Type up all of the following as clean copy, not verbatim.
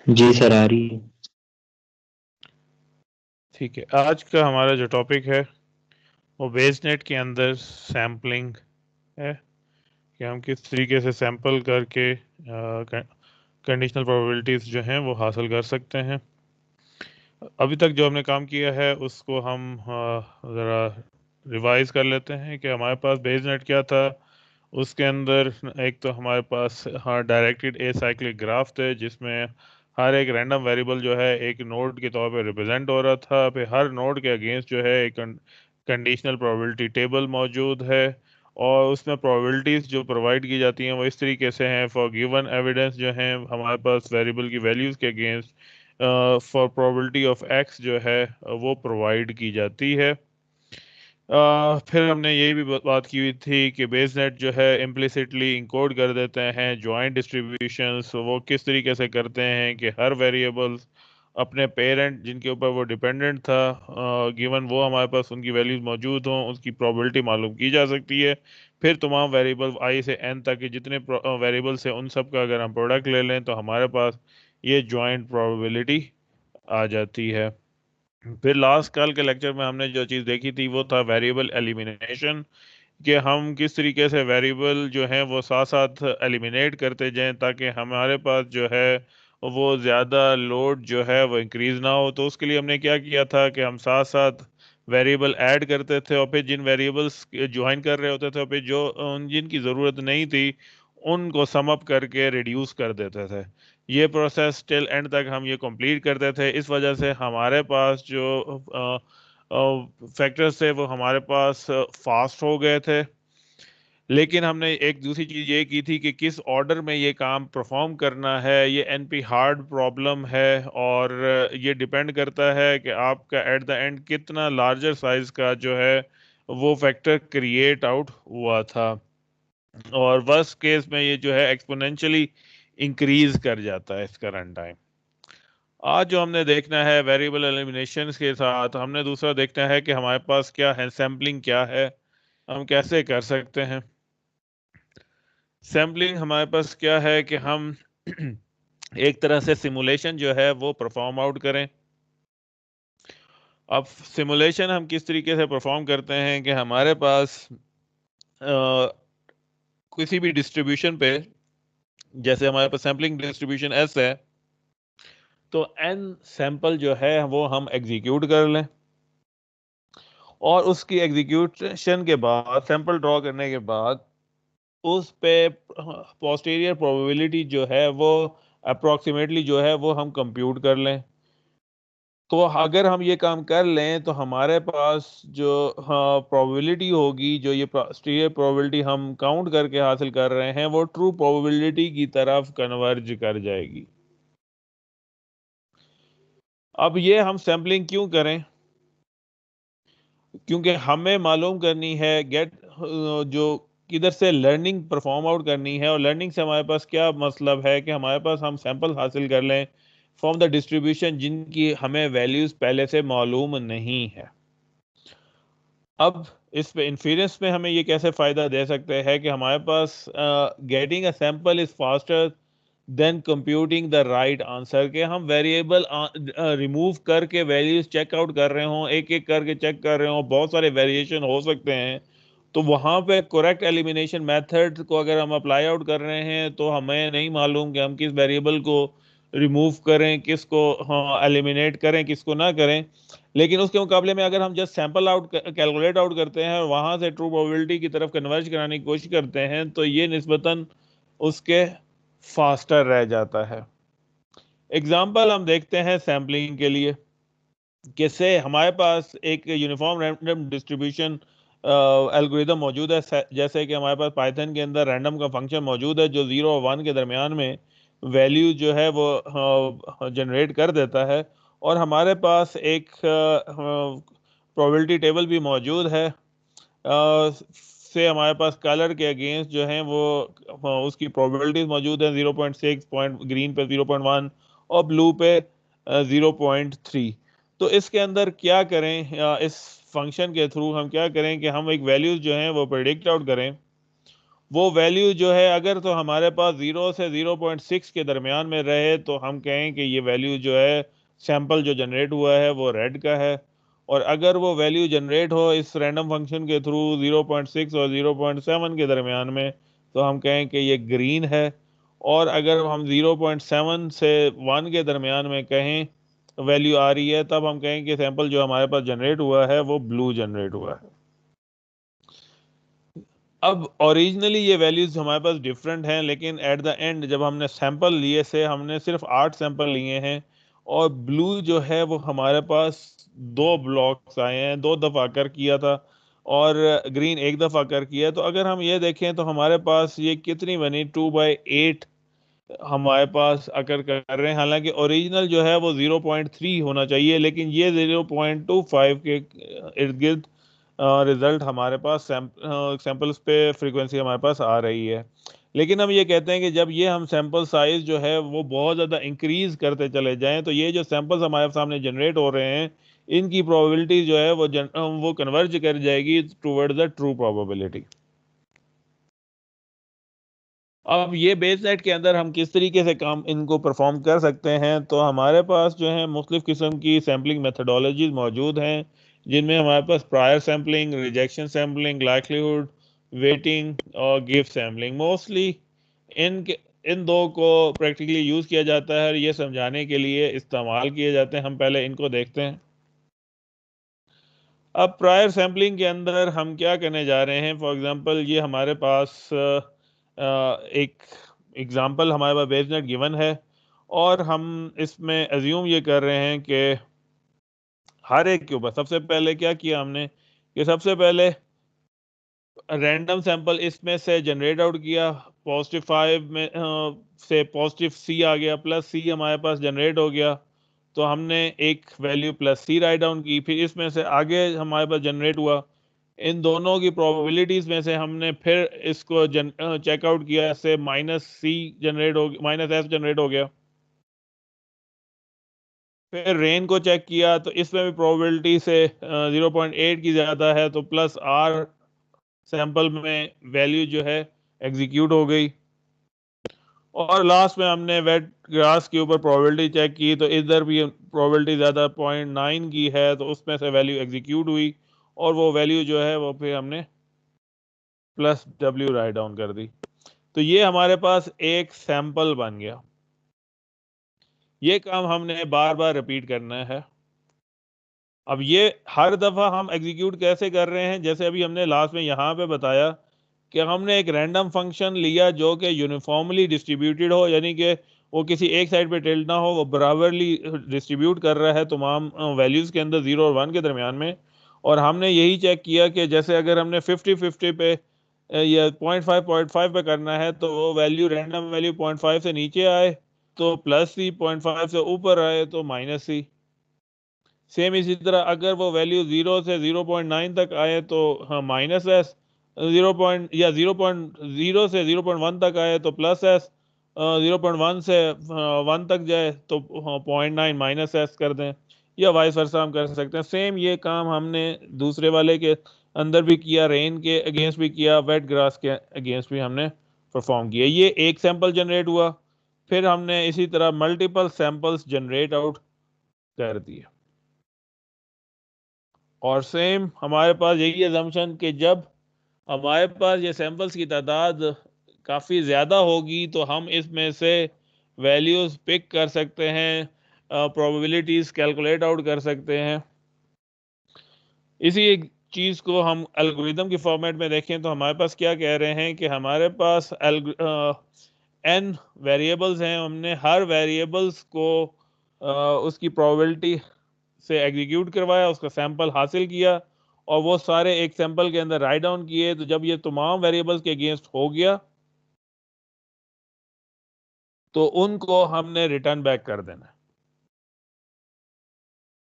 जी sir, आ रही है। ठीक है। आज का हमारा जो टॉपिक है वो बेसनेट के अंदर सैम्पलिंग है कि हम किस तरीके से सैंपल करके कंडीशनल प्रोबेबिलिटीज जो हैं वो हासिल कर सकते हैं। अभी तक जो हमने काम किया है उसको हम ज़रा रिवाइज कर लेते हैं कि हमारे पास बेसनेट क्या था। उसके अंदर एक तो हमारे पास डायरेक्टेड ए साइक्लिक ग्राफ थे जिसमें हर एक रैंडम वेरिएबल जो है एक नोड के तौर पे रिप्रेजेंट हो रहा था। फिर हर नोड के अगेंस्ट जो है एक कंडीशनल प्रोबेबिलिटी टेबल मौजूद है और उसमें प्रोबेबिलिटीज जो प्रोवाइड की जाती हैं वो इस तरीके से हैं। फॉर गिवन एविडेंस जो है हमारे पास वेरिएबल की वैल्यूज के against for probability of x जो है वो प्रोवाइड की जाती है। फिर हमने ये भी बात की हुई थी कि बेसनेट जो है इम्प्लिसिटली इंकोड कर देते हैं जॉइंट डिस्ट्रीब्यूशंस। वो किस तरीके से करते हैं कि हर वेरिएबल्स अपने पेरेंट जिनके ऊपर वो डिपेंडेंट था गिवन वो हमारे पास उनकी वैल्यूज मौजूद हों उसकी प्रोबेबिलिटी मालूम की जा सकती है। फिर तमाम वेरिएबल आई से एन तक के जितने वेरिएबल्स हैं उन सब का अगर हम प्रोडक्ट ले लें तो हमारे पास ये जॉइंट प्रोबेबिलिटी आ जाती है। फिर लास्ट कल के लेक्चर में हमने जो चीज़ देखी थी वो था वेरिएबल एलिमिनेशन कि हम किस तरीके से वेरिएबल जो हैं वो साथ साथ एलिमिनेट करते जाएं ताकि हमारे पास जो है वो ज़्यादा लोड जो है वो इंक्रीज ना हो। तो उसके लिए हमने क्या किया था कि हम साथ साथ वेरिएबल ऐड करते थे और फिर जिन वेरिएबल्स ज्वाइन कर रहे होते थे और फिर जो जिनकी ज़रूरत नहीं थी उनको सम अप करके रिड्यूस कर देते थे। ये प्रोसेस टिल एंड तक हम ये कंप्लीट करते थे। इस वजह से हमारे पास जो फैक्टर्स थे वो हमारे पास फास्ट हो गए थे। लेकिन हमने एक दूसरी चीज ये की थी कि किस ऑर्डर में ये काम परफॉर्म करना है। ये एनपी हार्ड प्रॉब्लम है और ये डिपेंड करता है कि आपका एट द एंड कितना लार्जर साइज का जो है वो फैक्टर क्रिएट आउट हुआ था। और वर्स्ट केस में ये जो है एक्सपोनेंशियली इंक्रीज कर जाता है इसका रन टाइम। आज जो हमने देखना है वेरिएबल एलिमिनेशन के साथ हमने दूसरा देखना है कि हमारे पास क्या है, सैम्पलिंग क्या है, हम कैसे कर सकते हैं। सैम्पलिंग हमारे पास क्या है कि हम एक तरह से सिमुलेशन जो है वो परफॉर्म आउट करें। अब सिमुलेशन हम किस तरीके से परफॉर्म करते हैं कि हमारे पास किसी भी डिस्ट्रीब्यूशन पे जैसे हमारे पास सैम्पलिंग डिस्ट्रीब्यूशन एस है तो एन सैंपल जो है वो हम एग्जीक्यूट कर लें और उसकी एग्जीक्यूशन के बाद सैंपल ड्रॉ करने के बाद उस पे पोस्टीरियर प्रोबेबिलिटी जो है वो अप्रोक्सीमेटली जो है वो हम कंप्यूट कर लें। तो अगर हम ये काम कर लें तो हमारे पास जो प्रोबेबिलिटी होगी जो ये पोस्टीरियर प्रोबेबिलिटी हम काउंट करके हासिल कर रहे हैं वो ट्रू प्रोबेबिलिटी की तरफ कन्वर्ज कर जाएगी। अब ये हम सैम्पलिंग क्यों करें? क्योंकि हमें मालूम करनी है गेट जो किधर से लर्निंग परफॉर्म आउट करनी है। और लर्निंग से हमारे पास क्या मतलब है कि हमारे पास हम सैंपल हासिल कर लें फ्रॉम द डिस्ट्रीब्यूशन जिनकी हमें वैल्यूज पहले से मालूम नहीं है। अब इस पे इन्फेरेंस में हमें ये कैसे फायदा दे सकते हैं कि हमारे पास getting a sample is faster than computing the right answer के हम वेरिएबल रिमूव करके वैल्यूज चेकआउट कर रहे हों एक एक करके चेक कर रहे हों बहुत सारे वेरिएशन हो सकते हैं। तो वहां पे करेक्ट एलिमिनेशन मेथड को अगर हम अप्लाई आउट कर रहे हैं तो हमें नहीं मालूम कि हम किस वेरिएबल को रिमूव करें किसको हाँ एलिमिनेट करें किसको ना करें। लेकिन उसके मुकाबले में अगर हम just sample out calculate out करते हैं और वहां से ट्रू प्रोबेबिलिटी की तरफ कन्वर्ज कराने की कोशिश करते हैं तो ये निस्बतन उसके फास्टर रह जाता है। एग्जाम्पल हम देखते हैं सैम्पलिंग के लिए। कैसे हमारे पास एक यूनिफॉर्म रैंडम डिस्ट्रीब्यूशन एल्गोरिदम मौजूद है। जैसे कि हमारे पास पाइथन के अंदर रैंडम का फंक्शन मौजूद है जो 0 और 1 के दरमियान में वैल्यू जो है वो जनरेट कर देता है। और हमारे पास एक प्रोबेबिलिटी टेबल भी मौजूद है से हमारे पास कलर के अगेंस्ट जो है वो उसकी प्रोबेबिलिटीज मौजूद है। 0.6 पॉइंट ग्रीन पे 0.1 और ब्लू पे 0.3। तो इसके अंदर क्या करें इस फंक्शन के थ्रू हम क्या करें कि हम एक वैल्यूज जो हैं वो प्रेडिक्ट आउट करें वो वैल्यू जो है अगर तो हमारे पास 0 से 0.6 के दरमियान में रहे तो हम कहें कि ये वैल्यू जो है सैंपल जो जनरेट हुआ है वो रेड का है। और अगर वो वैल्यू जनरेट हो इस रैंडम फंक्शन के थ्रू 0.6 और 0.7 के दरमियान में तो हम कहें कि ये ग्रीन है। और अगर हम 0.7 से 1 के दरमियान में कहें वैल्यू आ रही है तब हम कहें कि सैंपल जो हमारे पास जनरेट हुआ है वो ब्लू जनरेट हुआ है। अब ओरिजिनली ये वैल्यूज हमारे पास डिफरेंट हैं लेकिन एट द एंड जब हमने सैंपल लिए से हमने सिर्फ 8 सैंपल लिए हैं और ब्लू जो है वो हमारे पास 2 ब्लॉक्स आए हैं, 2 दफा अकर किया था और ग्रीन 1 दफा अकर किया है। तो अगर हम ये देखें तो हमारे पास ये कितनी बनी 2/8 हमारे पास अकर कर रहे हैं। हालांकि ओरिजिनल जो है वो 0.3 होना चाहिए लेकिन ये 0.25 के इर्द गिर्द रिजल्ट हमारे पास सैंपल्स पे फ्रीक्वेंसी हमारे पास आ रही है। लेकिन हम ये कहते हैं कि जब ये हम सैंपल साइज जो है वो बहुत ज़्यादा इंक्रीज करते चले जाएं तो ये जो सैंपल्स हमारे सामने जनरेट हो रहे हैं इनकी प्रोबेबिलिटी जो है वो कन्वर्ज कर जाएगी टुवर्ड द ट्रू प्रोबेबिलिटी। अब ये बेस सेट के अंदर हम किस तरीके से काम इनको परफॉर्म कर सकते हैं तो हमारे पास जो है मुख्तलिफ किस्म की सैम्पलिंग मेथडोलॉजीज मौजूद हैं जिनमें हमारे पास prior sampling, rejection sampling, likelihood weighting और गिफ्ट सैम्पलिंग मोस्टली इन इन दो को प्रैक्टिकली यूज किया जाता है और ये समझाने के लिए इस्तेमाल किए जाते हैं। हम पहले इनको देखते हैं। अब प्रायर सैम्पलिंग के अंदर हम क्या करने जा रहे हैं, फॉर एग्जांपल ये हमारे पास एक एग्जांपल हमारे पास बेसनेट गिवन है और हम इसमें एज्यूम ये कर रहे हैं कि हर एक के ऊपर सबसे पहले क्या किया हमने कि सबसे पहले रैंडम सैंपल इसमें से जनरेट आउट किया। +5 में से +C आ गया, +C हमारे पास जनरेट हो गया तो हमने एक वैल्यू +C राइट डाउन की। फिर इसमें से आगे हमारे पास जनरेट हुआ, इन दोनों की प्रोबेबिलिटीज में से हमने फिर इसको चेकआउट किया, से -C जनरेट हो -S जनरेट हो गया। फिर रेन को चेक किया तो इसमें भी प्रोबेबिलिटी से 0.8 की ज़्यादा है तो +R सैंपल में वैल्यू जो है एग्जीक्यूट हो गई। और लास्ट में हमने वेट ग्रास के ऊपर प्रोबेबिलिटी चेक की तो इधर भी प्रोबेबिलिटी ज़्यादा 0.9 की है तो उसमें से वैल्यू एग्जीक्यूट हुई और वो वैल्यू जो है वो फिर हमने +W राइट डाउन कर दी। तो ये हमारे पास एक सैंपल बन गया। ये काम हमने बार बार रिपीट करना है। अब ये हर दफा हम एग्जीक्यूट कैसे कर रहे हैं, जैसे अभी हमने लास्ट में यहाँ पे बताया कि हमने एक रैंडम फंक्शन लिया जो कि यूनिफॉर्मली डिस्ट्रीब्यूटेड हो, यानी कि वो किसी एक साइड पे टिल्ट ना हो, वो बराबरली डिस्ट्रीब्यूट कर रहा है तमाम वैल्यूज के अंदर 0 और 1 के दरमियान में। और हमने यही चेक किया कि जैसे अगर हमने 50-50 पे या 0.5 पे करना है तो वो वैल्यू रैंडम वैल्यू 0.5 से नीचे आए तो +C, 0.5 से ऊपर आए तो -C। सेम इसी तरह अगर वो वैल्यू 0 से 0.9 तक आए तो हाँ -S, 0 पॉइंट या 0.0 से 0.1 तक आए तो +S, 0.1 से 1 तक जाए तो 0.9 -S कर दें, या वाइस वर्सा हम कर सकते हैं। सेम ये काम हमने दूसरे वाले के अंदर भी किया, रेन के अगेंस्ट भी किया, वेट ग्रास के अगेंस्ट भी हमने परफॉर्म किया। ये एक सैंपल जनरेट हुआ, फिर हमने इसी तरह मल्टीपल सैंपल्स जनरेट आउट कर दिए। और सेम हमारे पास यही अजम्पशन कि जब हमारे पास ये सैंपल्स की तादाद काफ़ी ज़्यादा होगी तो हम इसमें से वैल्यूज़ पिक कर सकते हैं, प्रोबेबिलिटीज़ कैलकुलेट आउट कर सकते हैं। इसी एक चीज़ को हम एल्गोरिदम के फॉर्मेट में देखें तो हमारे पास क्या कह रहे हैं कि हमारे पास n वेरिएबल्स हैं, हमने हर वेरिएबल्स को उसकी प्रोबेबिलिटी से एग्जीक्यूट करवाया, उसका सैंपल हासिल किया और वो सारे एक सैंपल के अंदर राइट डाउन किए। तो जब ये तमाम वेरिएबल्स के अगेंस्ट हो गया तो उनको हमने रिटर्न बैक कर देना।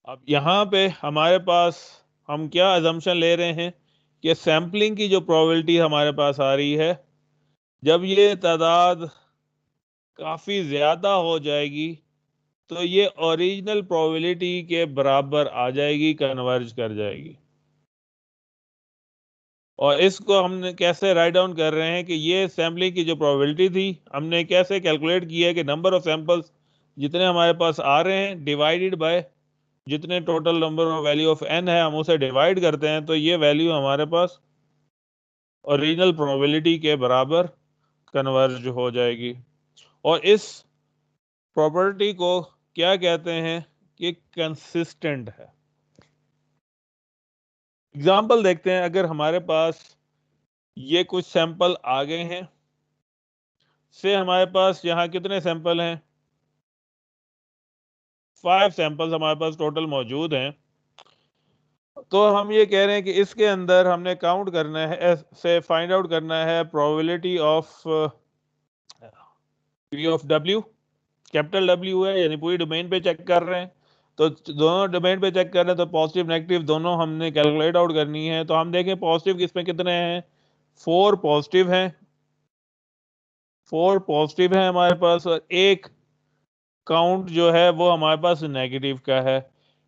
अब यहाँ पे हमारे पास हम क्या अजम्पशन ले रहे हैं कि सैम्पलिंग की जो प्रोबेबिलिटी हमारे पास आ रही है, जब ये तादाद काफ़ी ज़्यादा हो जाएगी तो ये ओरिजिनल प्रोबेबिलिटी के बराबर आ जाएगी, कन्वर्ज कर जाएगी। और इसको हमने कैसे राइट डाउन कर रहे हैं कि ये सैम्पलिंग की जो प्रोबेबिलिटी थी हमने कैसे कैलकुलेट की है कि नंबर ऑफ सैंपल्स जितने हमारे पास आ रहे हैं डिवाइडेड बाय जितने total number of value of n है हम उसे डिवाइड करते हैं तो ये वैल्यू हमारे पास ओरिजिनल प्रोबेबिलिटी के बराबर कन्वर्ज हो जाएगी। और इस प्रॉपर्टी को क्या कहते हैं कि कंसिस्टेंट है। एग्जाम्पल देखते हैं, अगर हमारे पास ये कुछ सैंपल आ गए हैं, से हमारे पास यहाँ कितने सैंपल हैं, 5 सैंपल्स हमारे पास टोटल मौजूद हैं। तो हम ये कह रहे हैं कि इसके अंदर हमने काउंट करना है, से फाइंड आउट करना है probability of P of W, capital W है यानी पूरी डोमेन पे चेक कर रहे हैं। तो दोनों डोमेन पे चेक कर रहे हैं तो पॉजिटिव नेगेटिव दोनों हमने कैलकुलेट आउट करनी है। तो हम देखें पॉजिटिव किसमें कितने हैं, 4 पॉजिटिव हैं, 4 पॉजिटिव है हमारे पास, और एक काउंट जो है वो हमारे पास नेगेटिव का है।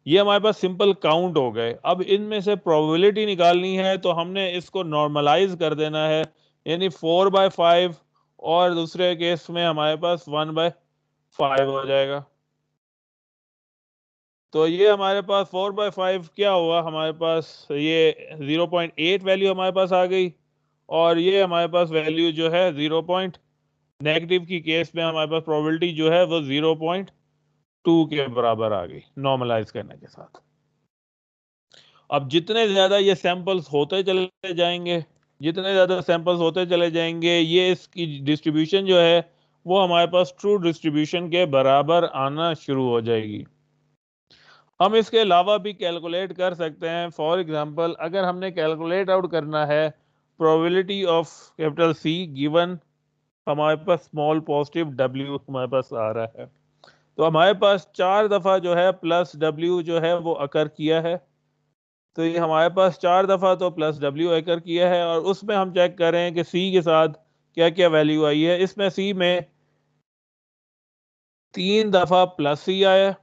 ये हमारे पास सिंपल काउंट हो गए। अब इनमें से प्रोबेबिलिटी निकालनी है तो हमने इसको नॉर्मलाइज कर देना है, यानी 4/5 और दूसरे केस में हमारे पास 1/5 हो जाएगा। तो ये हमारे पास 4/5 क्या हुआ, हमारे पास ये 0.8 वैल्यू हमारे पास आ गई, और ये हमारे पास वैल्यू जो है 0. नेगेटिव की केस में हमारे पास प्रोबेबिलिटी जो है वो 0.2 के बराबर आ गई नॉर्मलाइज करने के साथ। अब जितने ज्यादा ये सैंपल्स होते चले जाएंगे, जितने ज्यादा सैंपल्स होते चले जाएंगे, ये इसकी डिस्ट्रीब्यूशन जो है वो हमारे पास ट्रू डिस्ट्रीब्यूशन के बराबर आना शुरू हो जाएगी। हम इसके अलावा भी कैलकुलेट कर सकते हैं। फॉर एग्जांपल, अगर हमने कैलकुलेट आउट करना है probability of capital C given हमारे पास स्मॉल पॉजिटिव डब्ल्यू हमारे पास आ रहा है, तो हमारे पास 4 दफा जो है प्लस डब्ल्यू जो है वो अकर किया है। तो ये हमारे पास 4 दफा तो प्लस डब्ल्यू अकर किया है, और उसमें हम चेक कर रहे हैं कि सी के साथ क्या क्या वैल्यू आई है। इसमें सी में 3 दफा प्लस सी आया,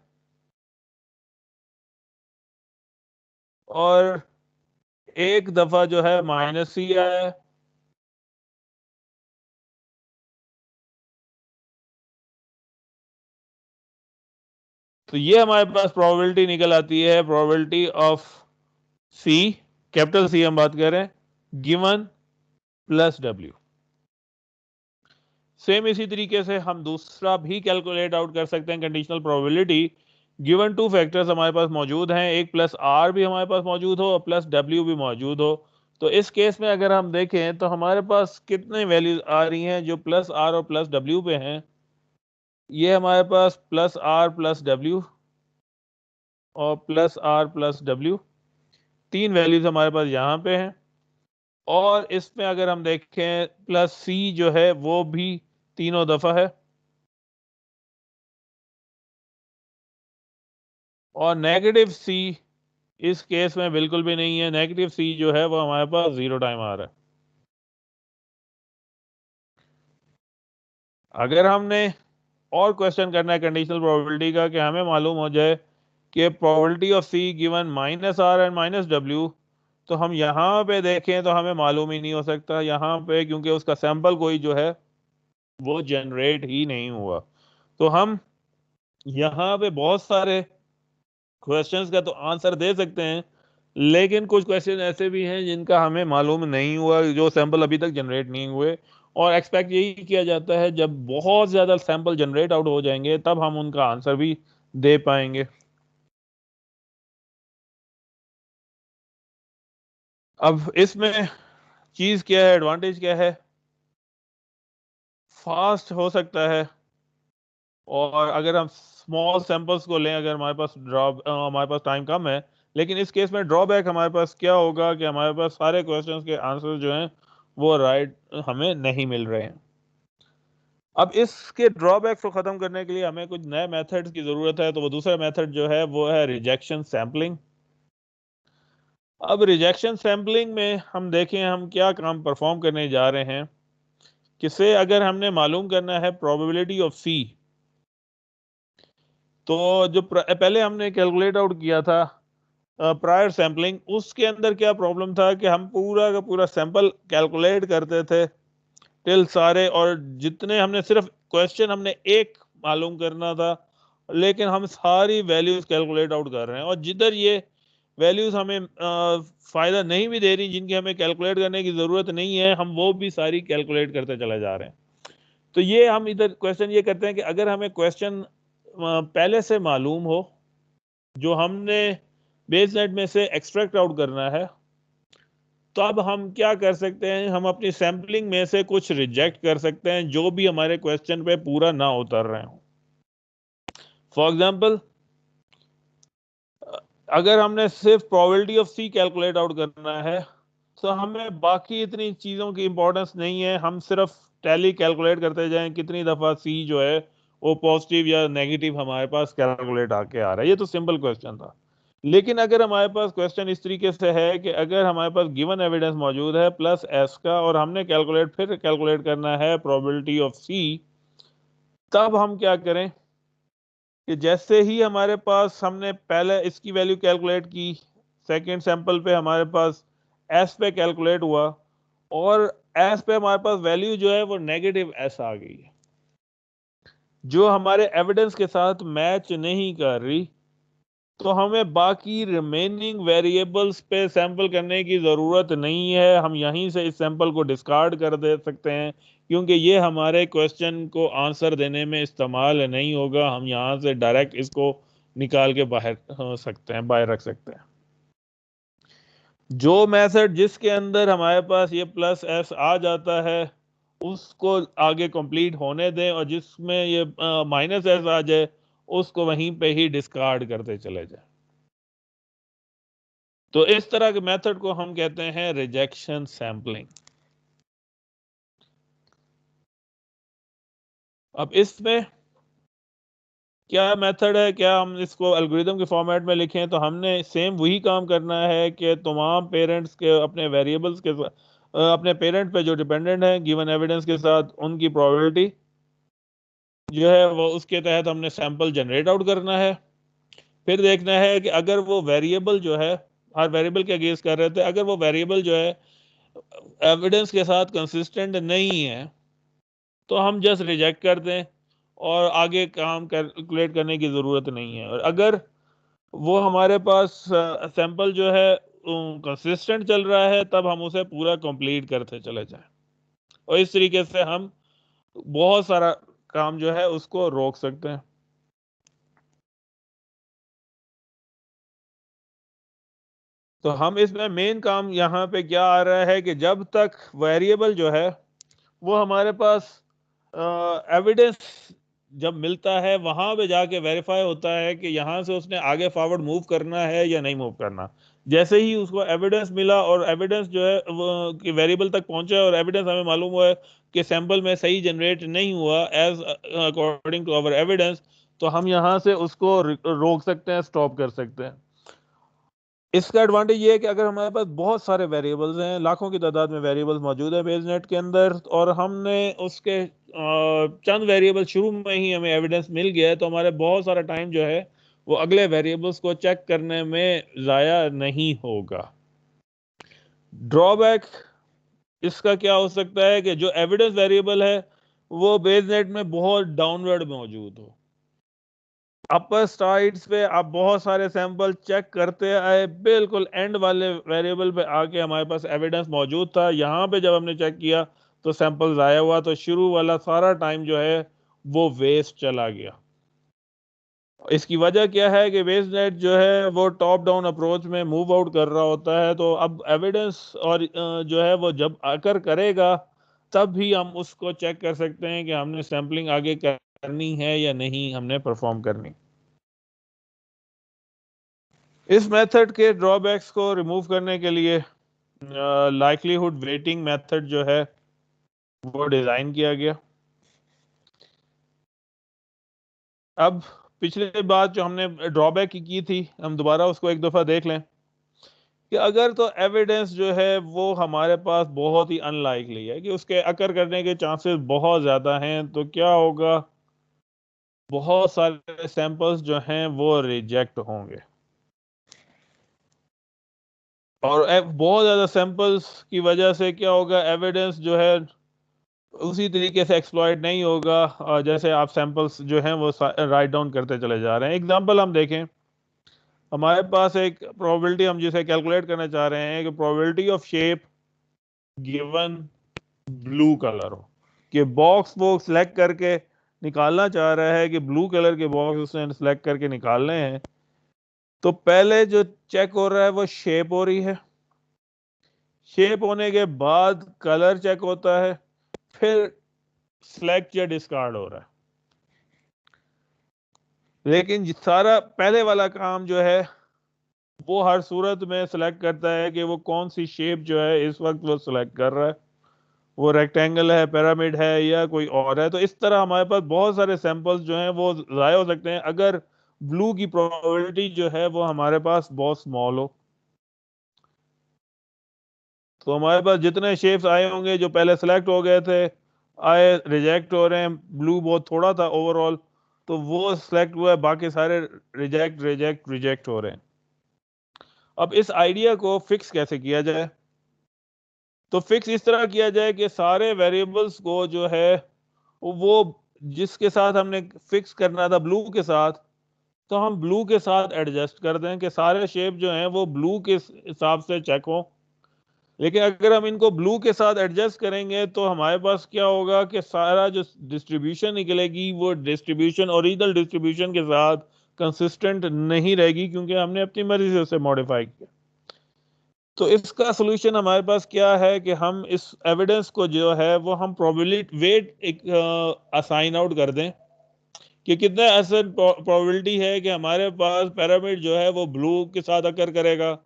और एक दफा जो है माइनस सी आया। तो ये हमारे पास प्रोबेबिलिटी निकल आती है, probability of C, capital C हम बात कर रहे हैं, गिवन प्लस डब्ल्यू। सेम इसी तरीके से हम दूसरा भी कैलकुलेट आउट कर सकते हैं, कंडीशनल प्रोबेबिलिटी गिवन 2 फैक्टर्स हमारे पास मौजूद हैं, एक प्लस आर भी हमारे पास मौजूद हो और प्लस डब्ल्यू भी मौजूद हो। तो इस केस में अगर हम देखें तो हमारे पास कितने वैल्यूज आ रही हैं जो प्लस आर और प्लस डब्ल्यू पे हैं। ये हमारे पास प्लस आर प्लस डब्ल्यू और plus R plus W, 3 values हमारे पास यहाँ पे हैं। और इसमें अगर हम देखें प्लस सी जो है वो भी तीनों दफा है, और नेगेटिव सी इस केस में बिल्कुल भी नहीं है। नेगेटिव सी जो है वो हमारे पास 0 टाइम आ रहा है। अगर हमने और क्वेश्चन करना है कंडीशनल प्रोबेबिलिटी का कि हमें मालूम हो जाए कि probability of C given minus R and minus W, तो हम यहाँ पे देखें तो हमें मालूम ही नहीं हो सकता यहाँ पे, क्योंकि उसका सैंपल कोई जो है वो जनरेट ही नहीं हुआ। तो हम यहाँ पे बहुत सारे क्वेश्चंस का तो आंसर दे सकते हैं, लेकिन कुछ क्वेश्चन ऐसे भी हैं जिनका हमें मालूम नहीं हुआ, जो सैंपल अभी तक जनरेट नहीं हुए। और एक्सपेक्ट यही किया जाता है जब बहुत ज्यादा सैंपल जनरेट आउट हो जाएंगे तब हम उनका आंसर भी दे पाएंगे। अब इसमें चीज क्या है, एडवांटेज क्या है, फास्ट हो सकता है। और अगर हम स्मॉल सैंपल्स को लें, अगर हमारे पास टाइम कम है, लेकिन इस केस में ड्रॉबैक हमारे पास क्या होगा कि हमारे पास सारे क्वेश्चंस के आंसर जो हैं वो राइट हमें नहीं मिल रहे हैं। अब इसके ड्रॉबैक्स को खत्म करने के लिए हमें कुछ नए मेथड्स की जरूरत है, तो वो दूसरा मेथड जो है वो है रिजेक्शन सैम्पलिंग। अब रिजेक्शन सैम्पलिंग में हम देखें हम क्या काम परफॉर्म करने जा रहे हैं, किसे अगर हमने मालूम करना है प्रोबेबिलिटी ऑफ सी, तो जो पहले हमने कैलकुलेट आउट किया था प्रायर सैम्पलिंग, उसके अंदर क्या प्रॉब्लम था कि हम पूरा का पूरा सैंपल कैलकुलेट करते थे टिल सारे, और जितने हमने सिर्फ क्वेश्चन हमने एक मालूम करना था, लेकिन हम सारी वैल्यूज कैलकुलेट आउट कर रहे हैं, और जिधर ये वैल्यूज हमें फायदा नहीं भी दे रही, जिनकी हमें कैलकुलेट करने की जरूरत नहीं है, हम वो भी सारी कैलकुलेट करते चले जा रहे हैं। तो ये हम इधर क्वेश्चन ये करते हैं कि अगर हमें क्वेश्चन पहले से मालूम हो, जो हमने बेसनेट में से एक्सट्रैक्ट आउट करना है, तो अब हम क्या कर सकते हैं, हम अपनी सैम्पलिंग में से कुछ रिजेक्ट कर सकते हैं जो भी हमारे क्वेश्चन पे पूरा ना उतर रहे हो। फॉर एग्जाम्पल, अगर हमने सिर्फ probability of C calculate out करना है, तो हमें बाकी इतनी चीज़ों की इंपॉर्टेंस नहीं है, हम सिर्फ टैली कैलकुलेट करते जाएं कितनी दफ़ा सी जो है वो पॉजिटिव या नेगेटिव हमारे पास कैलकुलेट आके आ रहा है। ये तो सिंपल क्वेश्चन था। लेकिन अगर हमारे पास क्वेश्चन इस तरीके से है कि अगर हमारे पास गिवन एविडेंस मौजूद है प्लस एस का, और हमने फिर कैलकुलेट करना है प्रोबेबिलिटी ऑफ सी, तब हम क्या करें कि जैसे ही हमारे पास हमने पहले इसकी वैल्यू कैलकुलेट की, सेकंड सैंपल पे हमारे पास एस पे कैलकुलेट हुआ, और एस पे हमारे पास वैल्यू जो है वो नेगेटिव एस आ गई है, जो हमारे एविडेंस के साथ मैच नहीं कर रही, तो हमें बाकी रिमेनिंग वेरिएबल्स पे सैंपल करने की ज़रूरत नहीं है। हम यहीं से इस सैंपल को डिस्कार्ड कर दे सकते हैं, क्योंकि ये हमारे क्वेश्चन को आंसर देने में इस्तेमाल नहीं होगा। हम यहाँ से डायरेक्ट इसको निकाल के बाहर सकते हैं, बाहर रख सकते हैं। जो मेथड जिसके अंदर हमारे पास ये प्लस एस आ जाता है, उसको आगे कंप्लीट होने दें, और जिसमें ये माइनस एस आ जाए, उसको वहीं पे ही डिस्कार्ड करते चले जाए। तो इस तरह के मेथड को हम कहते हैं रिजेक्शन सैंपलिंग। अब इसमें क्या मेथड है, क्या हम इसको एल्गोरिथम के फॉर्मेट में लिखें, तो हमने सेम वही काम करना है कि तमाम पेरेंट्स के अपने वेरिएबल्स के अपने पेरेंट पे जो डिपेंडेंट है गिवन एविडेंस के साथ, उनकी प्रोबेबिलिटी जो है वो उसके तहत हमने सैंपल जनरेट आउट करना है। फिर देखना है कि अगर वो वेरिएबल जो है, हर वेरिएबल के अगेंस्ट कर रहे थे, अगर वो वेरिएबल जो है एविडेंस के साथ कंसिस्टेंट नहीं है, तो हम जस्ट रिजेक्ट कर दें और आगे काम कैलकुलेट करने की ज़रूरत नहीं है। और अगर वो हमारे पास सैंपल जो है कंसिस्टेंट चल रहा है, तब हम उसे पूरा कंप्लीट करते चले जाएं, और इस तरीके से हम बहुत सारा काम जो है उसको रोक सकते हैं। तो हम इसमें मेन काम यहाँ पे क्या आ रहा है कि जब तक वेरिएबल जो है वो हमारे पास एविडेंस जब मिलता है, वहां पे जाके वेरीफाई होता है कि यहाँ से उसने आगे फॉरवर्ड मूव करना है या नहीं मूव करना। जैसे ही उसको एविडेंस मिला और एविडेंस जो है वो कि वेरिएबल तक पहुंचा, और एविडेंस हमें मालूम हुआ है कि सैंपल में सही जनरेट नहीं हुआ as according to our evidence, तो हम यहाँ से उसको रोक सकते हैं, स्टॉप कर सकते हैं। इसका एडवांटेज ये है कि अगर हमारे पास बहुत सारे वेरिएबल्स हैं, लाखों की तादाद में वेरिएबल्स मौजूद है बेसनेट के अंदर, और हमने उसके चंद वेरिएबल शुरू में ही हमें एविडेंस मिल गया है, तो हमारे बहुत सारा टाइम जो है वो अगले वेरिएबल्स को चेक करने में ज़ाया नहीं होगा। ड्रॉबैक इसका क्या हो सकता है कि जो एविडेंस वेरिएबल है वो बेसनेट में बहुत डाउनवर्ड मौजूद हो। अपर साइड्स पे आप बहुत सारे सैंपल चेक करते आए, बिल्कुल एंड वाले वेरिएबल पे आके हमारे पास एविडेंस मौजूद था, यहाँ पे जब हमने चेक किया तो सैंपल ज़ाया हुआ, तो शुरू वाला सारा टाइम जो है वो वेस्ट चला गया। इसकी वजह क्या है कि वेस्टनेट जो है वो टॉप डाउन अप्रोच में मूव आउट कर रहा होता है, तो अब एविडेंस और जो है वो जब आकर करेगा, तब भी हम उसको चेक कर सकते हैं कि हमने सैंपलिंग आगे करनी है या नहीं हमने परफॉर्म करनी। इस मेथड के ड्रॉबैक्स को रिमूव करने के लिए लाइक्लीहुड वेटिंग मेथड जो है वो डिज़ाइन किया गया। अब पिछले बात जो हमने ड्रॉबैक की थी, हम दोबारा उसको एक दफ़ा देख लें कि अगर तो एविडेंस जो है वो हमारे पास बहुत ही अनलाइकली है कि उसके अकर करने के चांसेस बहुत ज़्यादा हैं, तो क्या होगा, बहुत सारे सैंपल्स जो हैं वो रिजेक्ट होंगे। और बहुत ज़्यादा सैंपल्स की वजह से क्या होगा, एविडेंस जो है उसी तरीके से एक्सप्लॉइट नहीं होगा, जैसे आप सैंपल्स जो हैं वो राइट डाउन करते चले जा रहे हैं। एग्जांपल हम देखें, हमारे पास एक प्रोबेबिलिटी हम जिसे कैलकुलेट करना चाह रहे हैं कि probability of shape given blue colour हो, कि बॉक्स वो सिलेक्ट करके निकालना चाह रहा है कि ब्लू कलर के बॉक्स उसने सिलेक्ट करके निकालने हैं। तो पहले जो चेक हो रहा है वो शेप हो रही है, शेप होने के बाद कलर चेक होता है, फिर सिलेक्ट या डिस्कार्ड हो रहा है। लेकिन सारा पहले वाला काम जो है वो हर सूरत में सिलेक्ट करता है कि वो कौन सी शेप जो है इस वक्त वो सिलेक्ट कर रहा है, वो रेक्टेंगल है, पिरामिड है, या कोई और है। तो इस तरह हमारे पास बहुत सारे सैंपल्स जो हैं वो ज़ाया हो सकते हैं अगर ब्लू की प्रोबेबिलिटी जो है वो हमारे पास बहुत स्मॉल हो। तो हमारे पास जितने शेप्स आए होंगे जो पहले सेलेक्ट हो गए थे, आए रिजेक्ट हो रहे हैं, ब्लू बहुत थोड़ा था ओवरऑल, तो वो सिलेक्ट हुआ है, बाकी सारे रिजेक्ट रिजेक्ट रिजेक्ट हो रहे हैं। अब इस आइडिया को फिक्स कैसे किया जाए? तो फिक्स इस तरह किया जाए कि सारे वेरिएबल्स को जो है वो जिसके साथ हमने फिक्स करना था ब्लू के साथ, तो हम ब्लू के साथ एडजस्ट कर दें कि सारे शेप जो हैं वो ब्लू के हिसाब से चेक हो। लेकिन अगर हम इनको ब्लू के साथ एडजस्ट करेंगे तो हमारे पास क्या होगा कि सारा जो डिस्ट्रीब्यूशन निकलेगी वो डिस्ट्रीब्यूशन ओरिजिनल डिस्ट्रीब्यूशन के साथ कंसिस्टेंट नहीं रहेगी, क्योंकि हमने अपनी मर्जी से उसे मॉडिफाई किया। तो इसका सोल्यूशन हमारे पास क्या है कि हम इस एविडेंस को जो है वो हम प्रोबेबिलिटी वेट एक असाइन आउट कर दें कि कितना ऐसा प्रोबेबिलिटी है कि हमारे पास पिरामिड जो है वो ब्लू के साथ अकर करेगा,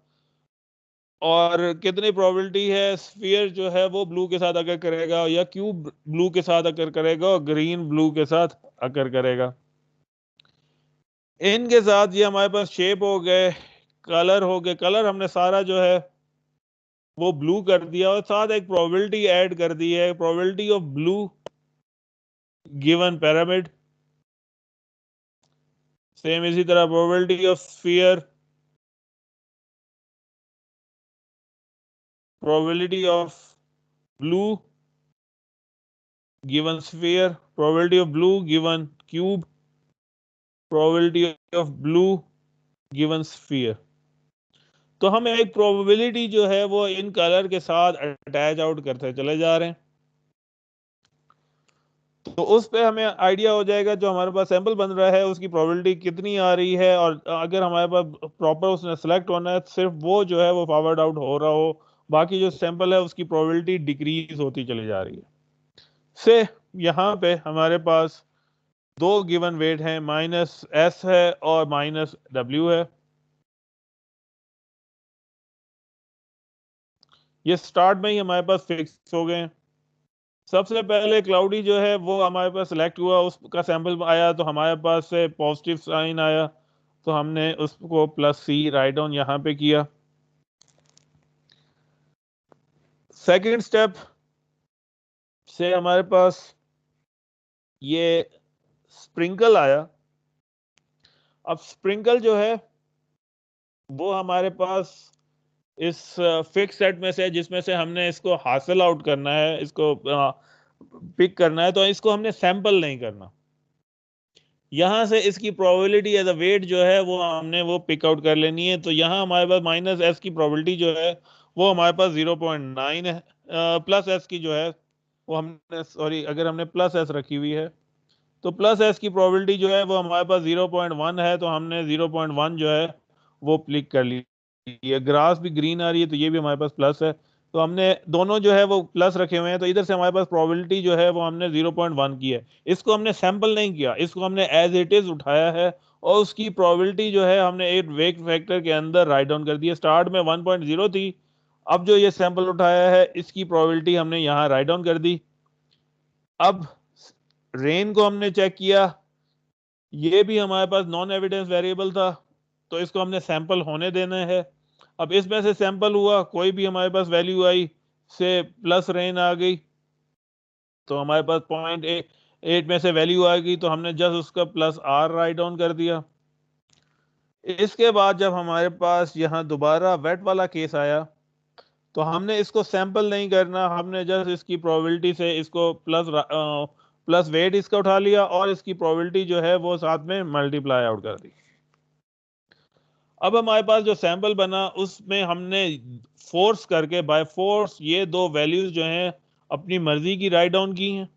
और कितनी प्रोबेबिलिटी है स्फीयर जो है वो ब्लू के साथ अकर करेगा, या क्यूब ब्लू के साथ अकर करेगा और ग्रीन ब्लू के साथ अकर करेगा। इनके साथ ये हमारे पास शेप हो गए, कलर हो गए, कलर हमने सारा जो है वो ब्लू कर दिया और साथ एक प्रोबेबिलिटी ऐड कर दी है, probability of blue given pyramid. Same इसी तरह probability of sphere, probability of blue given sphere, probability of blue given cube, probability of blue given sphere. तो हम एक प्रोबेबिलिटी जो है वो इन कलर के साथ अटैच आउट करते चले जा रहे हैं। तो उस पे हमें आइडिया हो जाएगा जो हमारे पास सैंपल बन रहा है उसकी प्रोबेबिलिटी कितनी आ रही है, और अगर हमारे पास प्रॉपर उसने सेलेक्ट होना है सिर्फ वो जो है वो फॉरवर्ड आउट हो रहा हो, बाकी जो सैंपल है उसकी प्रोबेबिलिटी डिक्रीज होती चली जा रही है। से यहाँ पे हमारे पास दो गिवन वेट हैं, माइनस एस है और माइनस डब्ल्यू है। ये स्टार्ट में ही हमारे पास फिक्स हो गए हैं। सबसे पहले क्लाउडी जो है वो हमारे पास सिलेक्ट हुआ, उसका सैंपल आया तो हमारे पास से पॉजिटिव साइन आया, तो हमने उसको प्लस सी राइट डाउन यहाँ पे किया। सेकंड स्टेप से हमारे पास ये स्प्रिंकल आया। अब स्प्रिंकल जो है वो हमारे पास इस फिक्स सेट में से जिसमें से हमने इसको हासिल आउट करना है, इसको पिक करना है, तो इसको हमने सैंपल नहीं करना। यहां से इसकी प्रोबेबिलिटी एज अ वेट जो है वो हमने वो पिक आउट कर लेनी है। तो यहाँ हमारे पास माइनस एस की प्रोबेबिलिटी जो है वो हमारे पास 0.9 है, प्लस एस की जो है वो हमने, सॉरी, अगर हमने प्लस एस रखी हुई है तो प्लस एस की प्रोबेबिलिटी जो है वो हमारे पास 0.1 है, तो हमने 0.1 जो है वो क्लिक कर ली। ये ग्रास भी ग्रीन आ रही है तो ये भी हमारे पास प्लस है, तो हमने दोनों जो है वो प्लस रखे हुए हैं, तो इधर से हमारे पास प्रोबेबिलिटी जो है वो हमने 0.1 की है। इसको हमने सैंपल नहीं किया, इसको हमने एज इट इज उठाया है और उसकी प्रोबेबिलिटी जो है हमने एक वेट फैक्टर के अंदर राइट डाउन कर दी है। स्टार्ट में 1.0 थी, अब जो ये सैंपल उठाया है इसकी प्रोबेबिलिटी हमने यहाँ राइट डाउन कर दी। अब रेन को हमने चेक किया, ये भी हमारे पास नॉन एविडेंस वेरिएबल था, तो इसको हमने सैंपल होने देना है। अब इसमें से सैंपल हुआ, कोई भी हमारे पास वैल्यू आई, से प्लस रेन आ गई, तो हमारे पास 0.8 में से वैल्यू आ गई, तो हमने जस्ट उसका प्लस आर राइट डाउन कर दिया। इसके बाद जब हमारे पास यहाँ दोबारा वेट वाला केस आया तो हमने इसको सैंपल नहीं करना, हमने जस्ट इसकी प्रोबेबिलिटी से इसको प्लस वेट इसका उठा लिया और इसकी प्रोबेबिलिटी जो है वो साथ में मल्टीप्लाई आउट कर दी। अब हमारे पास जो सैंपल बना उसमें हमने फोर्स करके बाय फोर्स ये दो वैल्यूज जो हैं अपनी मर्जी की राइट डाउन की हैं।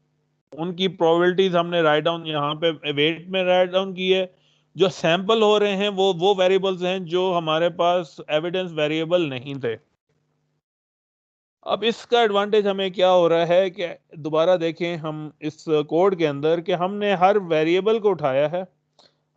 उनकी प्रोबेबिलिटीज हमने राइट डाउन यहाँ पे वेट में राइट डाउन की है। जो सैंपल हो रहे हैं वो वेरिएबल्स हैं जो हमारे पास एविडेंस वेरिएबल नहीं थे। अब इसका एडवांटेज हमें क्या हो रहा है कि दोबारा देखें हम इस कोड के अंदर कि हमने हर वेरिएबल को उठाया है।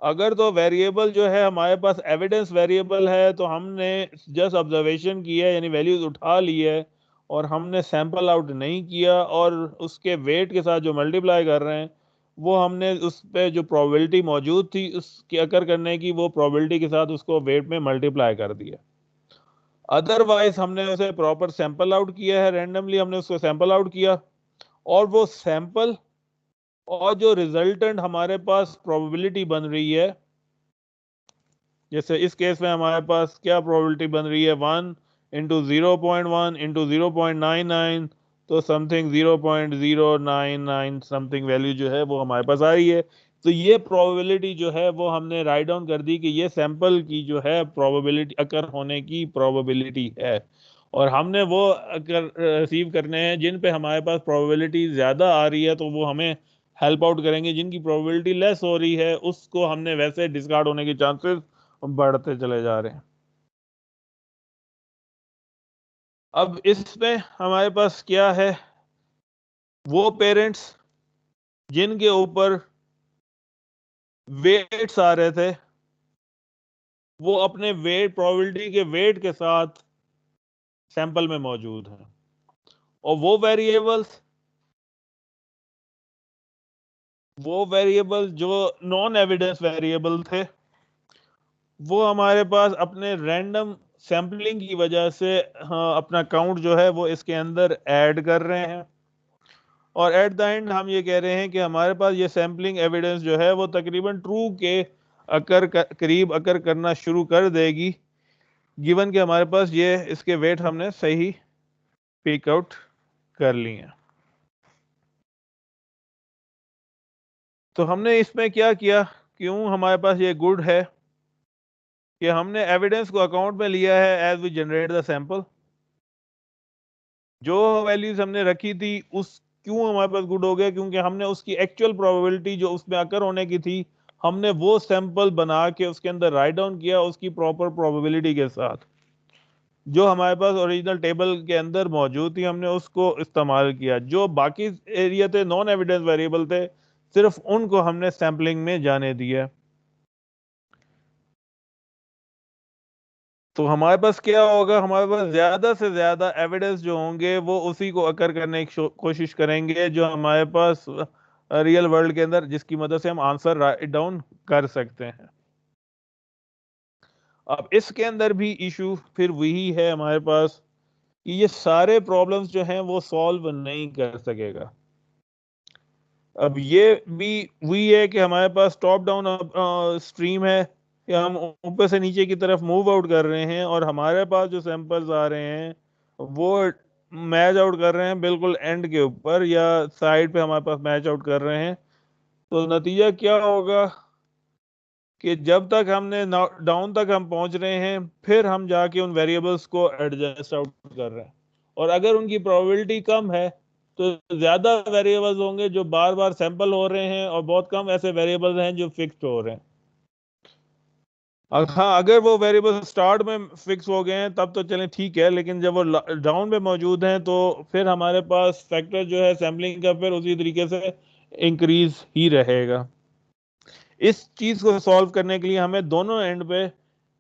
अगर तो वेरिएबल जो है हमारे पास एविडेंस वेरिएबल है तो हमने जस्ट ऑब्जर्वेशन की है यानी वैल्यूज उठा ली है और हमने सैंपल आउट नहीं किया और उसके वेट के साथ जो मल्टीप्लाई कर रहे हैं वो हमने उस पे जो प्रोबेबिलिटी मौजूद थी उसके अकर करने की वो प्रोबेबिलिटी के साथ उसको वेट में मल्टीप्लाई कर दिया। अदरवाइज हमने उसे प्रॉपर सैंपल आउट किया है, रैंडमली हमने उसको सैंपल आउट किया और वो सैंपल और जो रिजल्टेंट हमारे पास प्रोबेबिलिटी बन रही है, जैसे इस केस में हमारे पास क्या प्रोबेबिलिटी बन रही है 1 × 0.1 × 0.99, तो समथिंग 0.099 समथिंग वैल्यू जो है वो हमारे पास आ रही है। तो ये प्रोबेबिलिटी जो है वो हमने राइट डाउन कर दी कि ये सैंपल की जो है प्रोबेबिलिटी अकर होने की प्रोबेबिलिटी है और हमने वो अगर रिसीव करने हैं जिन पे हमारे पास प्रोबेबिलिटी ज़्यादा आ रही है तो वो हमें हेल्प आउट करेंगे, जिनकी प्रोबेबिलिटी लेस हो रही है उसको हमने वैसे डिस्कार्ड होने के चांसेस बढ़ते चले जा रहे हैं। अब इसमें हमारे पास क्या है, वो पेरेंट्स जिनके ऊपर वेट्स आ रहे थे वो अपने वेट प्रोबेबिलिटी के वेट के साथ सैंपल में मौजूद हैं और वो वेरिएबल जो नॉन एविडेंस वेरिएबल थे वो हमारे पास अपने रैंडम सैम्पलिंग की वजह से हाँ, अपना काउंट जो है वो इसके अंदर ऐड कर रहे हैं और एट द एंड हम ये कह रहे हैं कि हमारे पास ये सैम्पलिंग एविडेंस जो है वो तकरीबन ट्रू के करीब अकर करना शुरू कर देगी, गिवन कि हमारे पास ये इसके वेट हमने सही पिक आउट कर लिए हैं। तो हमने इसमें क्या किया, क्यों हमारे पास ये गुड है कि हमने एविडेंस को अकाउंट में लिया है as we generate the sample. जो वैल्यूज हमने रखी थी उस क्यों हमारे पास गुड हो गया, क्योंकि हमने उसकी एक्चुअल प्रोबेबिलिटी जो उसमें अकर होने की थी हमने वो सैंपल बना के उसके अंदर राइट डाउन किया उसकी प्रॉपर प्रोबेबिलिटी के साथ। जो हमारे पास ओरिजिनल टेबल के अंदर मौजूद थी हमने उसको इस्तेमाल किया। जो बाकी एरिया थे नॉन एविडेंस वेरिएबल थे सिर्फ उनको हमने सैम्पलिंग में जाने दिया। तो हमारे पास क्या होगा, हमारे पास ज्यादा से ज्यादा एविडेंस जो होंगे वो उसी को अकर करने की कोशिश करेंगे जो हमारे पास रियल वर्ल्ड के अंदर जिसकी मदद से हम आंसर राइट डाउन कर सकते हैं। अब इसके अंदर भी इशू फिर वही है हमारे पास कि ये सारे प्रॉब्लम्स जो हैं वो सॉल्व नहीं कर सकेगा। अब ये भी वही है कि हमारे पास टॉप डाउन स्ट्रीम है कि हम ऊपर से नीचे की तरफ मूव आउट कर रहे हैं और हमारे पास जो सैंपल्स आ रहे हैं वो मैच आउट कर रहे हैं बिल्कुल एंड के ऊपर या साइड पे हमारे पास मैच आउट कर रहे हैं। तो नतीजा क्या होगा कि जब तक हमने डाउन तक हम पहुंच रहे हैं फिर हम जाके उन वेरिएबल्स को एडजस्ट आउट कर रहे हैं और अगर उनकी प्रोबेबिलिटी कम है तो ज्यादा वेरिएबल्स होंगे जो बार बार सैंपल हो रहे हैं और बहुत कम ऐसे वेरिएबल्स हैं जो फिक्स्ड हो रहे हैं। हाँ, अगर वो वेरिएबल स्टार्ट में फिक्स हो गए हैं तब तो चलें ठीक है, लेकिन जब वो डाउन में मौजूद हैं तो फिर हमारे पास फैक्टर जो है सैम्पलिंग का फिर उसी तरीके से इंक्रीज ही रहेगा। इस चीज को सॉल्व करने के लिए हमें दोनों एंड पे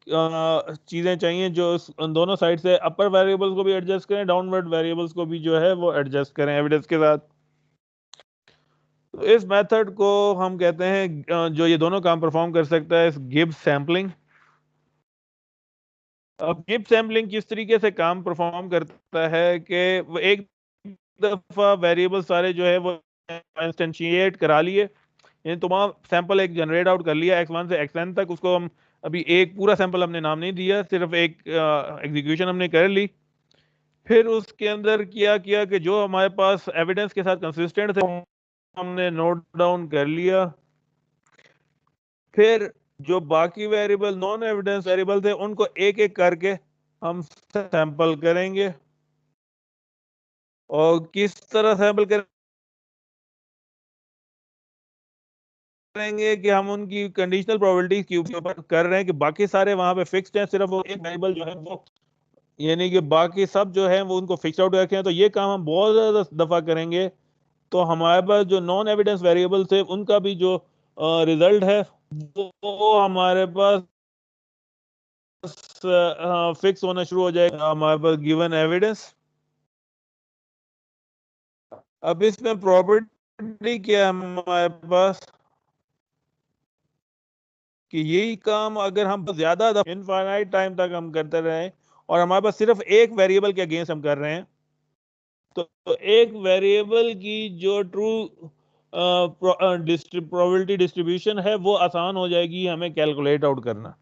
चीजें चाहिए जो दोनों साइड से अपर वेरिएबल्स को भी एडजस्ट करें डाउनवर्ड वेरिएबल्स को भी जो है वो एडजस्ट करें एविडेंस के साथ। तो इस मेथड को हम कहते हैं जो ये दोनों काम परफॉर्म कर सकता है इस गिब्स सैम्पलिंग। अब गिब्स सैम्पलिंग किस तरीके से काम परफॉर्म करता है कि वो एक दफा वेरिएबल सारे जो है वो इंस्टेंशिएट करा लिए, यानी तमाम सैंपल एक जनरेट आउट कर लिया x1 से xn तक, उसको हम अभी एक पूरा सैंपल हमने नाम नहीं दिया, सिर्फ एक एग्जीक्यूशन हमने कर ली। फिर उसके अंदर किया कि जो हमारे पास एविडेंस के साथ कंसिस्टेंट थे हमने नोट डाउन कर लिया। फिर जो बाकी वेरिएबल नॉन एविडेंस वेरिएबल थे उनको एक एक करके हम सैंपल करेंगे। और किस तरह सैंपल करेंगे कि हम उनकी कंडीशनल प्रोबेबिलिटी के ऊपर कर रहे हैं कि बाकी सारे वहां पे फिक्स्ड हैं, सिर्फ वो एक वेरिएबल जो है वो, यानी कि बाकी सब जो है वो उनको फिक्स आउट करके हैं। तो ये काम हम बहुत ज्यादा दफा करेंगे। तो हमारे पास जो नॉन एविडेंस वेरिएबल थे उनका भी जो रिजल्ट है वो हमारे पास फिक्स होना शुरू हो जाएगा हमारे पास गिवन एविडेंस। अब इसमें प्रॉपर्टी क्या है हमारे पास कि यही काम अगर हम ज्यादा इनफाइनाइट टाइम तक हम करते रहे और हमारे पास सिर्फ एक वेरिएबल के अगेंस्ट हम कर रहे हैं, तो एक वेरिएबल की जो ट्रू प्रोबेबिलिटी डिस्ट्रीब्यूशन है वो आसान हो जाएगी हमें कैलकुलेट आउट करना।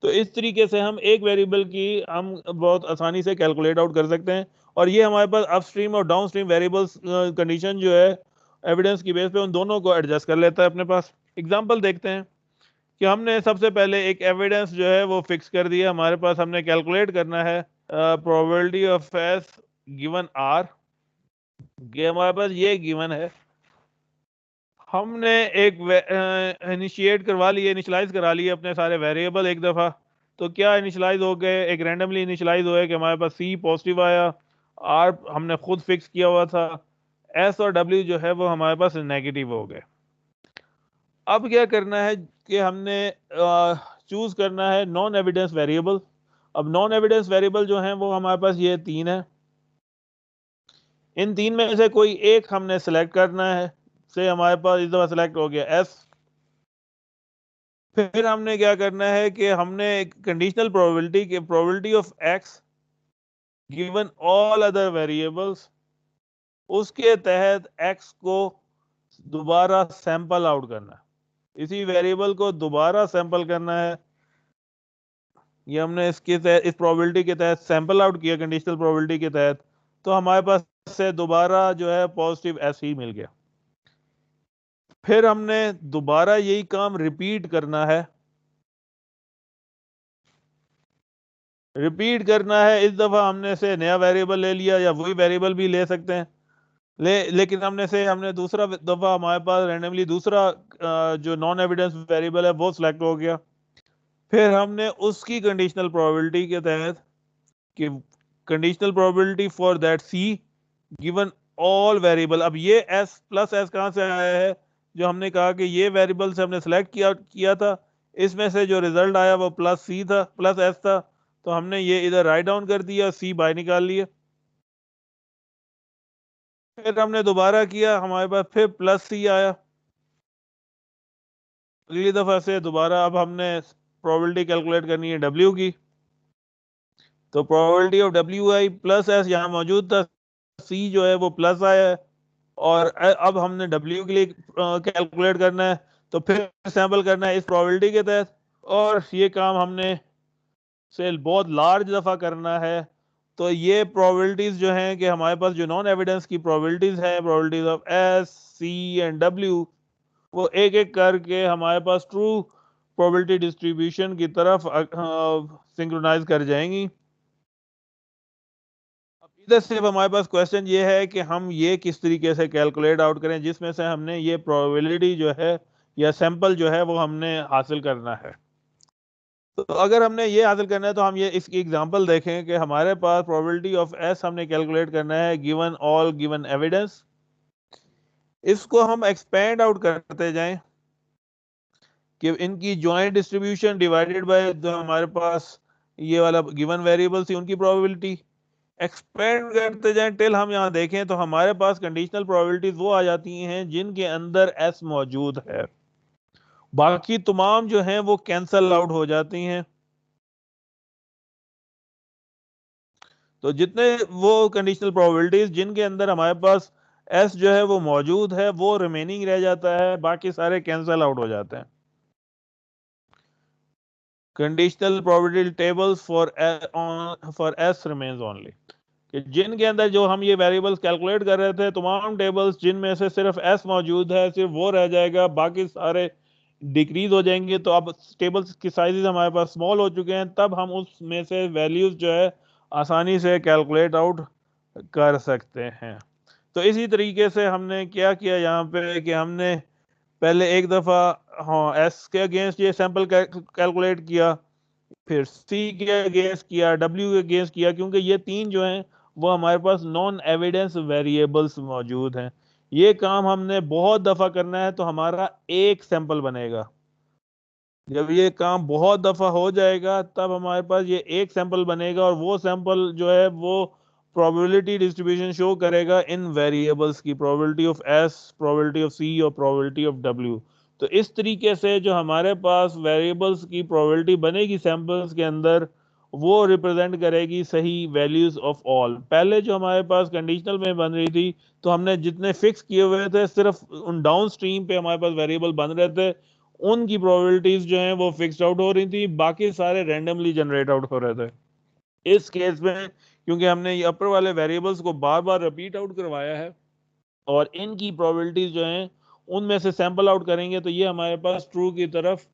तो इस तरीके से हम एक वेरिएबल की हम बहुत आसानी से कैलकुलेट आउट कर सकते हैं। और ये हमारे पास अपस्ट्रीम और डाउनस्ट्रीम वेरिएबल्स कंडीशन जो है एविडेंस की बेस पे उन दोनों को एडजस्ट कर लेता है अपने पास। एग्जांपल देखते हैं कि हमने सबसे पहले एक एविडेंस जो है वो फिक्स कर दिया हमारे पास। हमने कैलकुलेट करना है probability of S given R. ये हमारे पास ये गिवन है। हमने एक इनिशिएट करवा लिए, इनिशियलाइज करा लिए अपने सारे वेरिएबल एक दफ़ा। तो क्या इनिशियलाइज हो गए, एक रैंडमली इनिशियलाइज हुए कि हमारे पास सी पॉजिटिव आया, आर हमने खुद फिक्स किया हुआ था, एस और डब्ल्यू जो है वो हमारे पास नेगेटिव हो गए। अब क्या करना है कि हमने चूज करना है नॉन एविडेंस वेरिएबल। अब नॉन एविडेंस वेरिएबल जो हैं वो हमारे पास ये तीन है। इन तीन में से कोई एक हमने सेलेक्ट करना है। से हमारे पास इस दफा सेलेक्ट हो गया एस। फिर हमने क्या करना है कि हमने एक कंडीशनल प्रोबेबिलिटी के probability of x given all other variables, उसके तहत एक्स को दोबारा सैंपल आउट करना है। इसी वेरिएबल को दोबारा सैंपल करना है। ये हमने इसके तहत इस प्रोबेबिलिटी के तहत सैंपल आउट किया कंडीशनल प्रोबेबिलिटी के तहत। तो हमारे पास से दोबारा जो है पॉजिटिव एस ही मिल गया। फिर हमने दोबारा यही काम रिपीट करना है। रिपीट करना है, इस दफा हमने से नया वेरिएबल ले लिया या वही वेरिएबल भी ले सकते हैं। लेकिन हमने दूसरा दफा हमारे पास रैंडमली दूसरा जो नॉन एविडेंस वेरिएबल है वो सिलेक्ट हो गया। फिर हमने उसकी कंडीशनल प्रोबेबिलिटी के तहत कि conditional probability for that C given all variable. अब ये एस प्लस एस कहां से आया है, जो हमने कहा कि ये वेरिएबल से हमने सेलेक्ट किया था, इसमें से जो रिजल्ट आया वो प्लस सी था, प्लस एस था। तो हमने ये इधर राइट डाउन कर दिया, सी बाहर निकाल लिया। फिर हमने दोबारा किया, हमारे पास फिर प्लस सी आया। अगली दफा से दोबारा अब हमने प्रोबेबिलिटी कैलकुलेट करनी है डब्ल्यू की। तो probability of W I plus S यहाँ मौजूद था, सी जो है वो प्लस आया है। और अब हमने डब्ल्यू के लिए कैलकुलेट करना है, तो फिर सैंपल करना है इस प्रोबेबिलिटी के तहत। और ये काम हमने से बहुत लार्ज दफा करना है। तो ये प्रोबेबिलिटीज जो हैं कि हमारे पास जो नॉन एविडेंस की प्रोबेबिलिटीज हैं, probabilities of S C and W, वो एक एक करके हमारे पास ट्रू प्रोबेबिलिटी डिस्ट्रीब्यूशन की तरफ सिंक्रोनाइज कर जाएंगी। अब इधर सिर्फ हमारे पास क्वेश्चन ये है कि हम ये किस तरीके से कैलकुलेट आउट करें जिसमें से हमने ये प्रोबेबिलिटी जो है या सैंपल जो है वो हमने हासिल करना है। तो अगर हमने ये हासिल करना है तो हम ये इसकी एग्जांपल देखें कि हमारे पास प्रोबेबिलिटी ऑफ एस हमने कैलकुलेट करना है गिवन ऑल गिवन एविडेंस। इसको हम एक्सपेंड आउट करते जाएं कि इनकी ज्वाइंट डिस्ट्रीब्यूशन डिवाइडेड बाय जो हमारे पास ये वाला गिवन वेरिएबल थी उनकी प्रोबेबिलिटी। एक्सपेंड करते जाएं टिल हम यहाँ देखें तो हमारे पास कंडीशनल प्रोबेबिलिटीज वो आ जाती हैं जिनके अंदर एस मौजूद है। बाकी तमाम जो हैं वो कैंसल आउट हो जाती हैं। तो जितने वो कंडीशनल प्रोबेबिलिटीज जिनके अंदर हमारे पास एस जो है वो मौजूद है वो रिमेनिंग रह जाता है, बाकी सारे कैंसल आउट हो जाते हैं। Conditional probability tables for S remains only, कि जिनके अंदर जो हम ये वेरिएबल्स कैलकुलेट कर रहे थे तमाम टेबल्स जिनमें से सिर्फ एस मौजूद है सिर्फ वो रह जाएगा, बाकी सारे डिक्रीज हो जाएंगे। तो अब टेबल्स की साइजेस हमारे पास स्मॉल हो चुके हैं, तब हम उसमें से वैल्यूज जो है आसानी से कैलकुलेट आउट कर सकते हैं। तो इसी तरीके से हमने क्या किया यहाँ पे कि हमने पहले एक दफ़ा हाँ एस के अगेंस्ट ये सैंपल कैलकुलेट किया, फिर सी के अगेंस्ट किया, डब्ल्यू के अगेंस्ट किया, क्योंकि ये तीन जो हैं वो हमारे पास नॉन एविडेंस वेरिएबल्स मौजूद हैं। ये काम हमने बहुत दफ़ा करना है तो हमारा एक सैंपल बनेगा। जब ये काम बहुत दफ़ा हो जाएगा तब हमारे पास ये एक सैंपल बनेगा, और वो सैंपल जो है वो प्रोबेबिलिटी डिस्ट्रीब्यूशन शो करेगा इन वेरिएबल्स की, probability of S, probability of C और प्रोबेबिलिटी ऑफ डब्ल्यू। तो इस तरीके से जो हमारे पास वेरिएबल्स की प्रोबेबिलिटी बनेगी सैंपल्स के अंदर, वो रिप्रेजेंट करेगी सही वैल्यूज ऑफ ऑल। पहले जो हमारे पास कंडीशनल में बन रही थी तो हमने जितने फिक्स किए हुए थे सिर्फ उन डाउन स्ट्रीम पे हमारे पास वेरिएबल बन रहे थे, उनकी प्रोबेबिलिटीज जो हैं वो फिक्स्ड आउट हो रही थी, बाकी सारे रैंडमली जनरेट आउट हो रहे थे। इस केस में क्योंकि हमने ये अपर वाले वेरिएबल्स को बार बार रिपीट आउट करवाया है और इनकी प्रोबेबिलिटीज जो हैं उनमें से सैंपल आउट करेंगे तो ये हमारे पास ट्रू की तरफ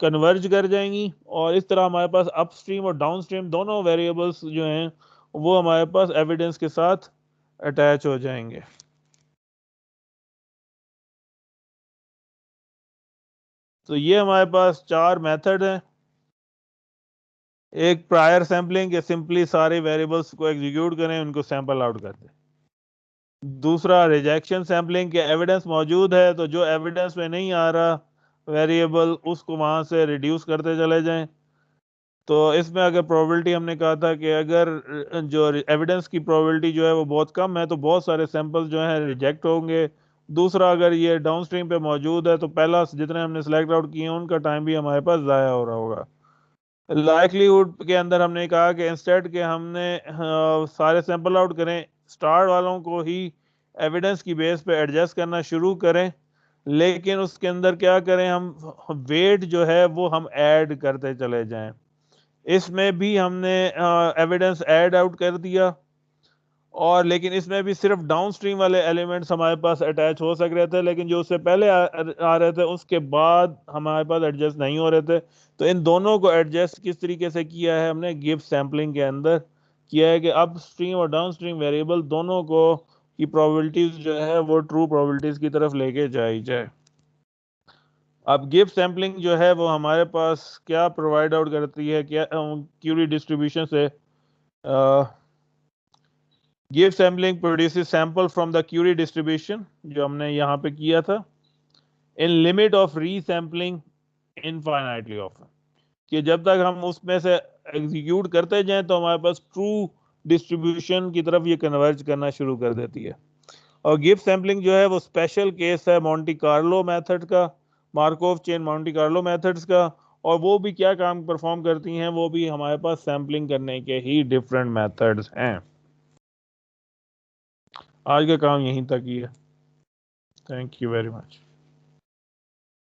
कन्वर्ज कर जाएंगी, और इस तरह हमारे पास अपस्ट्रीम और डाउनस्ट्रीम दोनों वेरिएबल्स जो हैं वो हमारे पास एविडेंस के साथ अटैच हो जाएंगे। तो ये हमारे पास चार मेथड हैं। एक प्रायर सैम्पलिंग के सिंपली सारे वेरिएबल्स को एग्जीक्यूट करें, उनको सैंपल आउट कर दें। दूसरा रिजेक्शन सैम्पलिंग के एविडेंस मौजूद है तो जो एविडेंस में नहीं आ रहा वेरिएबल उसको वहां से रिड्यूस करते चले जाएं। तो इसमें अगर प्रोबेबिलिटी हमने कहा था कि अगर जो एविडेंस की प्रोबेबिलिटी जो है वो बहुत कम है तो बहुत सारे सैंपल्स जो हैं रिजेक्ट होंगे। दूसरा, अगर ये डाउन स्ट्रीम पे मौजूद है तो पहला जितने हमने सेलेक्ट आउट किए हैं उनका टाइम भी हमारे पास ज़ाया हो रहा होगा। लाइकलीहुड के अंदर हमने कहा कि इंस्टेड के हमने सारे सैंपल आउट करें, स्टार वालों को ही एविडेंस की बेस पे एडजस्ट करना शुरू करें, लेकिन उसके अंदर क्या करें, हम वेट जो है वो हम ऐड करते चले जाएं। इसमें भी हमने एविडेंस ऐड आउट कर दिया, और लेकिन इसमें भी सिर्फ डाउन स्ट्रीम वाले एलिमेंट्स हमारे पास अटैच हो सक रहे थे, लेकिन जो उससे पहले आ रहे थे उसके बाद हमारे पास एडजस्ट नहीं हो रहे थे। तो इन दोनों को एडजस्ट किस तरीके से किया है, हमने गिब्स सैम्पलिंग के अंदर किया है कि अप स्ट्रीम और डाउन स्ट्रीम वेरिएबल दोनों को की प्रोबेबिलिटीज जो है वो ट्रू प्रोबेबिलिटीज की तरफ लेके जाई जाए। अब गिब्स सैम्पलिंग जो है वो हमारे पास क्या प्रोवाइड आउट करती है, क्या क्यूरी डिस्ट्रीब्यूशन से गिव sampling produces sample from the query distribution, जो हमने यहाँ पे किया था, in limit of resampling infinitely often, कि जब तक हम उसमें से एग्जीक्यूट करते जाएं तो हमारे पास ट्रू डिस्ट्रीब्यूशन की तरफ ये कन्वर्ज करना शुरू कर देती है। और गिव सैम्पलिंग जो है वो स्पेशल केस है मॉन्टी कार्लो मेथड का, Markov chain Monty Carlo methods का, और वो भी क्या काम परफॉर्म करती हैं, वो भी हमारे पास सैम्पलिंग करने के ही डिफरेंट मेथड्स हैं। आज का काम यहीं तक ही है। Thank you very much.